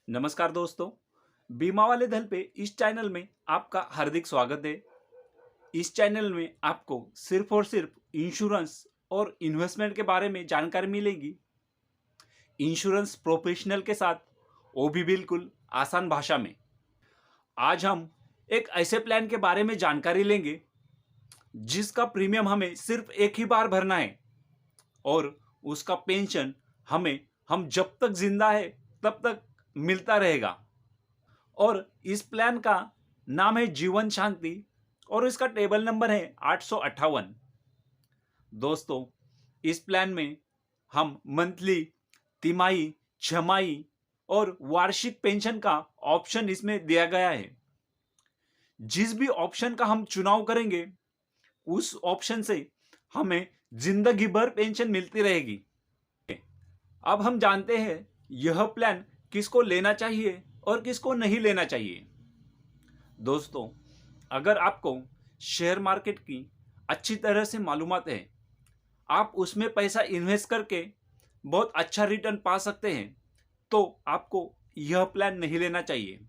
नमस्कार दोस्तों। बीमा वाले दल पे इस चैनल में आपका हार्दिक स्वागत है। इस चैनल में आपको सिर्फ और सिर्फ इंश्योरेंस और इन्वेस्टमेंट के बारे में जानकारी मिलेगी। इंश्योरेंस प्रोफेशनल के साथ, वो भी बिल्कुल आसान भाषा में। आज हम एक ऐसे प्लान के बारे में जानकारी लेंगे जिसका प्रीमियम हमें सिर्फ एक ही बार भरना है और उसका पेंशन हमें हम जब तक जिंदा है तब तक मिलता रहेगा। और इस प्लान का नाम है जीवन शांति और इसका टेबल नंबर है 858। दोस्तों, इस प्लान में हम मंथली, तिमाही, छमाही और वार्षिक पेंशन का ऑप्शन इसमें दिया गया है। जिस भी ऑप्शन का हम चुनाव करेंगे उस ऑप्शन से हमें जिंदगी भर पेंशन मिलती रहेगी। अब हम जानते हैं यह प्लान किसको लेना चाहिए और किसको नहीं लेना चाहिए। दोस्तों, अगर आपको शेयर मार्केट की अच्छी तरह से मालूमात है, आप उसमें पैसा इन्वेस्ट करके बहुत अच्छा रिटर्न पा सकते हैं, तो आपको यह प्लान नहीं लेना चाहिए,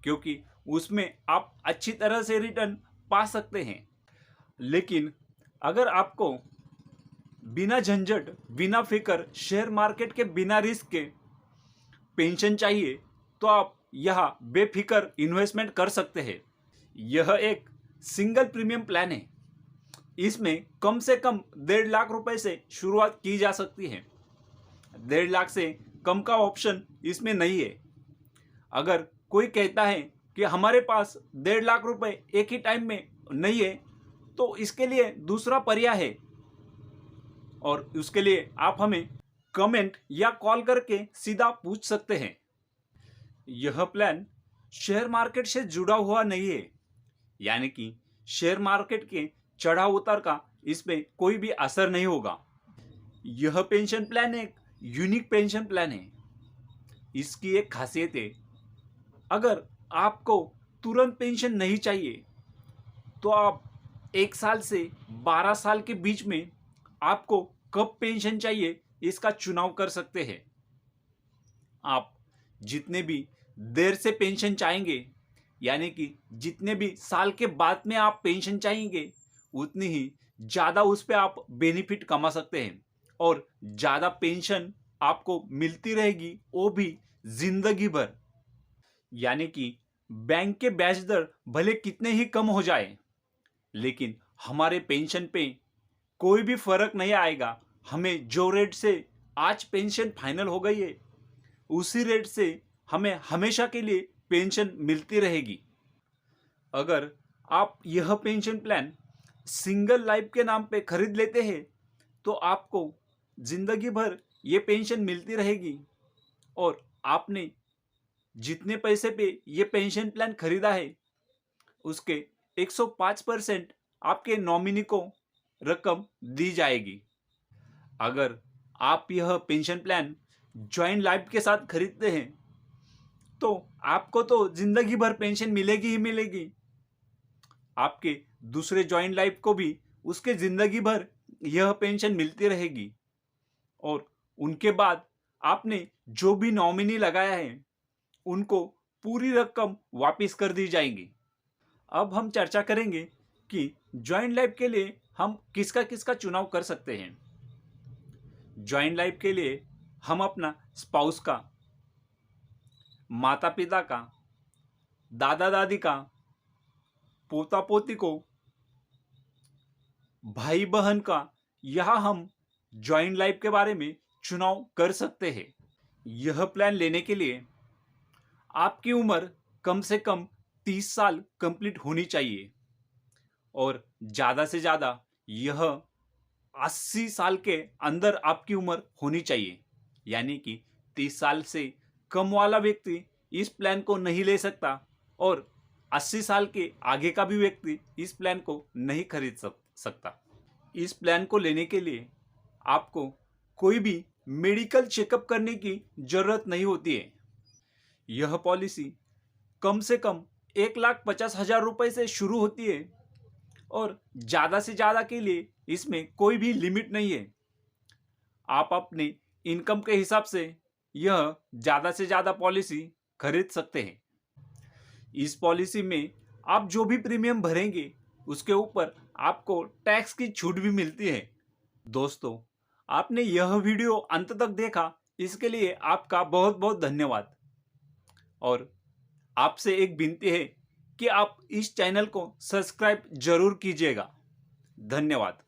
क्योंकि उसमें आप अच्छी तरह से रिटर्न पा सकते हैं। लेकिन अगर आपको बिना झंझट, बिना फिक्र, शेयर मार्केट के बिना रिस्क के पेंशन चाहिए, तो आप यहाँ बेफिक्र इन्वेस्टमेंट कर सकते हैं। यह एक सिंगल प्रीमियम प्लान है। इसमें कम से कम 1.5 लाख रुपए से शुरुआत की जा सकती है। 1.5 लाख से कम का ऑप्शन इसमें नहीं है। अगर कोई कहता है कि हमारे पास 1.5 लाख रुपए एक ही टाइम में नहीं है, तो इसके लिए दूसरा पर्याय है और उसके लिए आप हमें कमेंट या कॉल करके सीधा पूछ सकते हैं। यह प्लान शेयर मार्केट से जुड़ा हुआ नहीं है, यानी कि शेयर मार्केट के चढ़ाव उतार का इसमें कोई भी असर नहीं होगा। यह पेंशन प्लान एक यूनिक पेंशन प्लान है। इसकी एक खासियत है, अगर आपको तुरंत पेंशन नहीं चाहिए तो आप 1 साल से 12 साल के बीच में आपको कब पेंशन चाहिए इसका चुनाव कर सकते हैं। आप जितने भी देर से पेंशन चाहेंगे, यानी कि जितने भी साल के बाद में आप पेंशन चाहेंगे, उतनी ही ज़्यादा उस पर आप बेनिफिट कमा सकते हैं और ज़्यादा पेंशन आपको मिलती रहेगी, वो भी जिंदगी भर। यानी कि बैंक के ब्याज दर भले कितने ही कम हो जाए, लेकिन हमारे पेंशन पे कोई भी फर्क नहीं आएगा। हमें जो रेट से आज पेंशन फाइनल हो गई है, उसी रेट से हमें हमेशा के लिए पेंशन मिलती रहेगी। अगर आप यह पेंशन प्लान सिंगल लाइफ के नाम पे खरीद लेते हैं, तो आपको जिंदगी भर ये पेंशन मिलती रहेगी और आपने जितने पैसे पे ये पेंशन प्लान खरीदा है, उसके 105% आपके नॉमिनी को रकम दी जाएगी। अगर आप यह पेंशन प्लान ज्वाइंट लाइफ के साथ खरीदते हैं, तो आपको तो जिंदगी भर पेंशन मिलेगी ही मिलेगी। आपके दूसरे ज्वाइंट लाइफ को भी उसके जिंदगी भर यह पेंशन मिलती रहेगी और उनके बाद आपने जो भी नॉमिनी लगाया है, उनको पूरी रकम वापस कर दी जाएगी। अब हम चर्चा करेंगे कि ज्वाइंट लाइफ के लिए हम किसका किसका चुनाव कर सकते हैं। ज्वाइंट लाइफ के लिए हम अपना स्पाउस का, माता पिता का, दादा दादी का, पोता पोती को, भाई बहन का, यह हम ज्वाइंट लाइफ के बारे में चुनाव कर सकते हैं। यह प्लान लेने के लिए आपकी उम्र कम से कम 30 साल कंप्लीट होनी चाहिए और ज़्यादा से ज़्यादा यह 80 साल के अंदर आपकी उम्र होनी चाहिए। यानी कि 30 साल से कम वाला व्यक्ति इस प्लान को नहीं ले सकता और 80 साल के आगे का भी व्यक्ति इस प्लान को नहीं खरीद सकता। इस प्लान को लेने के लिए आपको कोई भी मेडिकल चेकअप करने की जरूरत नहीं होती है। यह पॉलिसी कम से कम 1,50,000 रुपए से शुरू होती है और ज़्यादा से ज़्यादा के लिए इसमें कोई भी लिमिट नहीं है। आप अपने इनकम के हिसाब से यह ज़्यादा से ज़्यादा पॉलिसी खरीद सकते हैं। इस पॉलिसी में आप जो भी प्रीमियम भरेंगे उसके ऊपर आपको टैक्स की छूट भी मिलती है। दोस्तों, आपने यह वीडियो अंत तक देखा, इसके लिए आपका बहुत बहुत धन्यवाद। और आपसे एक विनती है कि आप इस चैनल को सब्सक्राइब जरूर कीजिएगा। धन्यवाद।